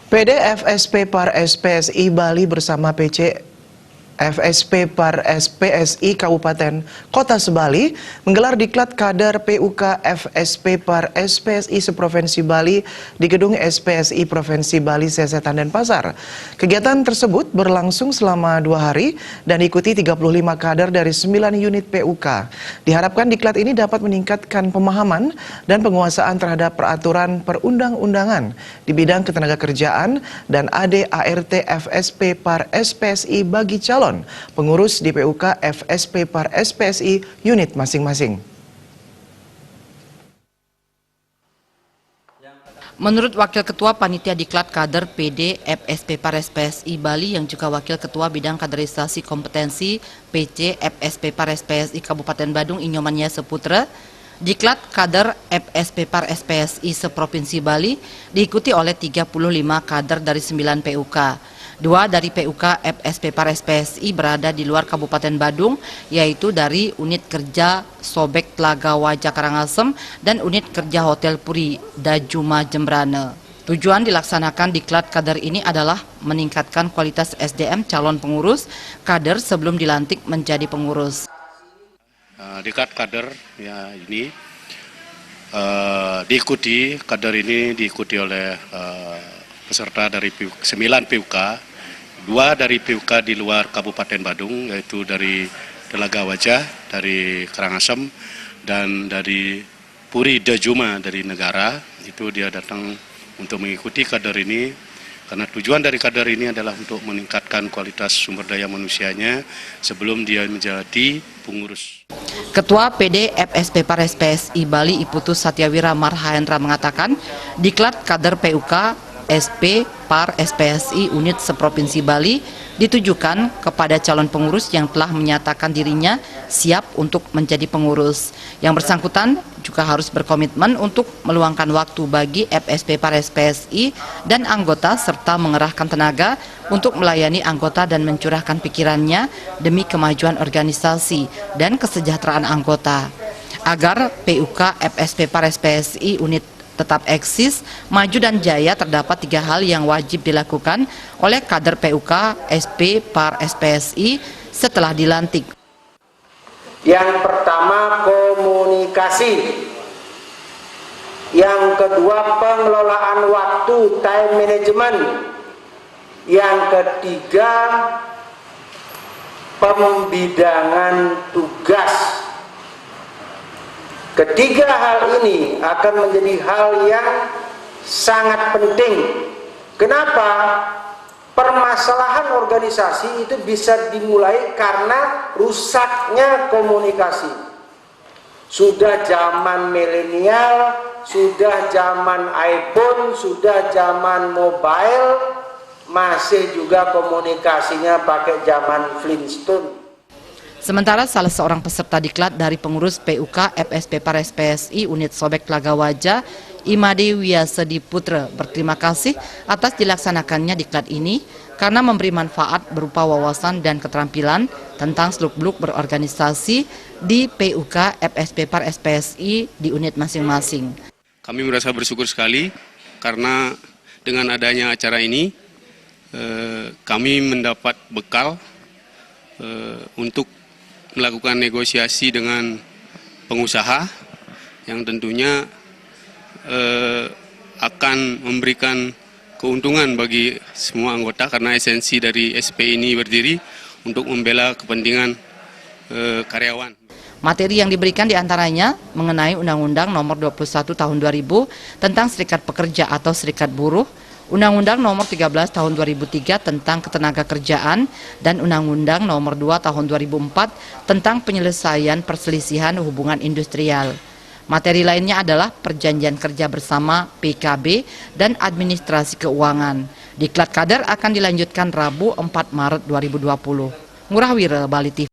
PD FSP Par SPSI Bali bersama PC FSP Par SPSI Kabupaten Kota Sebali menggelar diklat kader PUK FSP Par SPSI seprovinsi Bali di gedung SPSI Provinsi Bali Sesetan Denpasar. Kegiatan tersebut berlangsung selama 2 hari dan diikuti 35 kader dari 9 unit PUK. Diharapkan diklat ini dapat meningkatkan pemahaman dan penguasaan terhadap peraturan perundang-undangan di bidang ketenagakerjaan dan AD/ART FSP Par SPSI bagi calon pengurus di PUK FSP Par SPSI unit masing-masing. Menurut Wakil Ketua Panitia Diklat Kader PD FSP Par SPSI Bali yang juga Wakil Ketua Bidang Kaderisasi Kompetensi PC FSP Par SPSI Kabupaten Badung Inyoman Seputra, Diklat Kader FSP Par SPSI seprovinsi Bali diikuti oleh 35 kader dari 9 PUK. 2 dari PUK FSP Par SPSI berada di luar Kabupaten Badung, yaitu dari Unit Kerja Sobek Tlaga Wajah Karangasem dan Unit Kerja Hotel Puri Dajuma Jembrane. Tujuan dilaksanakan diklat kader ini adalah meningkatkan kualitas SDM calon pengurus kader sebelum dilantik menjadi pengurus. Diklat kader ya ini diikuti oleh peserta dari 9 PUK, 2 dari PUK di luar Kabupaten Badung, yaitu dari Telaga Wajah, dari Karangasem, dan dari Puri Dajuma dari negara. Itu dia datang untuk mengikuti kader ini, karena tujuan dari kader ini adalah untuk meningkatkan kualitas sumber daya manusianya sebelum dia menjadi pengurus. Ketua PD FSP Par SPSI Bali Iputus Satyawira Marhaendra mengatakan, diklat kader PUK SP Par SPSI unit seprovinsi Bali ditujukan kepada calon pengurus yang telah menyatakan dirinya siap untuk menjadi pengurus. Yang bersangkutan juga harus berkomitmen untuk meluangkan waktu bagi FSP Par SPSI dan anggota serta mengerahkan tenaga untuk melayani anggota dan mencurahkan pikirannya demi kemajuan organisasi dan kesejahteraan anggota. Agar PUK FSP Par SPSI unit tetap eksis, maju dan jaya, terdapat 3 hal yang wajib dilakukan oleh kader PUK SP Par SPSI setelah dilantik. Yang pertama komunikasi, yang kedua pengelolaan waktu, time management, yang ketiga pembidangan tugas. Ketiga hal ini akan menjadi hal yang sangat penting. Kenapa? Permasalahan organisasi itu bisa dimulai karena rusaknya komunikasi. Sudah zaman milenial, sudah zaman iPhone, sudah zaman mobile, masih juga komunikasinya pakai zaman Flintstone. Sementara salah seorang peserta diklat dari pengurus PUK FSP Par SPSI unit Sobek Tlaga Wajah, Imade Wiyasedi Putra, berterima kasih atas dilaksanakannya diklat ini karena memberi manfaat berupa wawasan dan keterampilan tentang seluk-beluk berorganisasi di PUK FSP Par SPSI di unit masing-masing. Kami merasa bersyukur sekali karena dengan adanya acara ini kami mendapat bekal untuk melakukan negosiasi dengan pengusaha yang tentunya akan memberikan keuntungan bagi semua anggota, karena esensi dari SP ini berdiri untuk membela kepentingan karyawan. Materi yang diberikan diantaranya mengenai Undang-Undang Nomor 21 Tahun 2000 tentang Serikat Pekerja atau Serikat Buruh, Undang-Undang Nomor 13 Tahun 2003 tentang Ketenagakerjaan, dan Undang-Undang Nomor 2 Tahun 2004 tentang penyelesaian perselisihan hubungan industrial. Materi lainnya adalah perjanjian kerja bersama PKB dan administrasi keuangan. Diklat kader akan dilanjutkan Rabu 4 Maret 2020. Ngurah Wira, Bali TV.